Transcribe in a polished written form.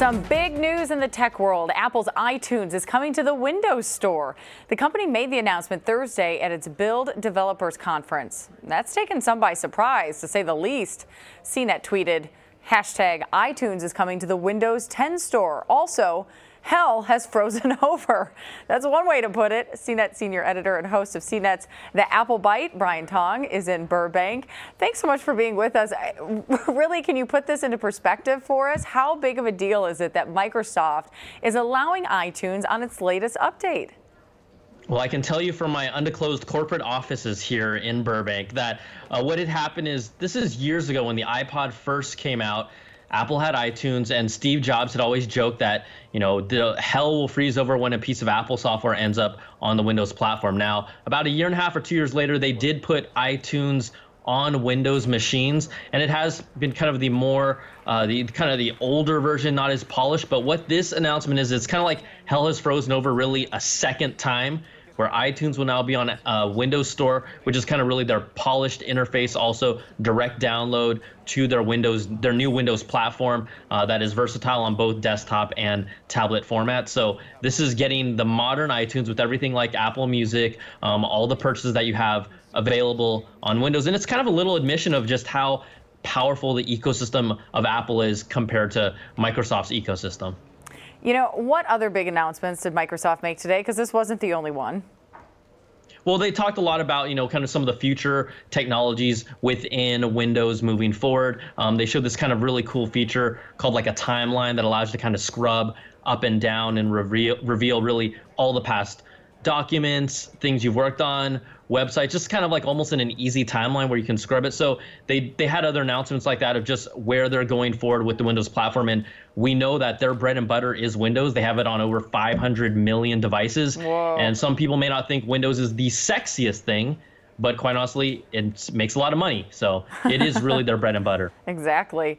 Some big news in the tech world. Apple's iTunes is coming to the Windows Store. The company made the announcement Thursday at its Build Developers Conference. That's taken some by surprise, to say the least. CNET tweeted, #iTunes is coming to the Windows 10 store. Also, hell has frozen over. That's one way to put it. CNET senior editor and host of CNET's The Apple Bite, Brian Tong, is in Burbank. Thanks so much for being with us. Really, can you put this into perspective for us? How big of a deal is it that Microsoft is allowing iTunes on its latest update? Well, I can tell you from my undisclosed corporate offices here in Burbank that what had happened is, this is years ago when the iPod first came out. Apple had iTunes, and Steve Jobs had always joked that, the hell will freeze over when a piece of Apple software ends up on the Windows platform. Now, about a year and a half or 2 years later, they did put iTunes on Windows machines, and it has been kind of the more, the older version, not as polished. But what this announcement is, it's kind of like hell has frozen over really a second time, where iTunes will now be on Windows Store, which is kind of really their polished interface, also direct download to their new Windows platform that is versatile on both desktop and tablet formats. So this is getting the modern iTunes with everything like Apple Music, all the purchases that you have available on Windows. And it's kind of a little admission of just how powerful the ecosystem of Apple is compared to Microsoft's ecosystem. What other big announcements did Microsoft make today? Because this wasn't the only one. Well, they talked a lot about, kind of some of the future technologies within Windows moving forward. They showed this kind of really cool feature called like a timeline that allows you to kind of scrub up and down and reveal really all the past documents, things you've worked on, websites, just kind of like almost in an easy timeline where you can scrub it. So they had other announcements like that of just where they're going forward with the Windows platform. And we know that their bread and butter is Windows. They have it on over 500 million devices. Whoa. And some people may not think Windows is the sexiest thing, but quite honestly, it makes a lot of money. So it is really their bread and butter. Exactly.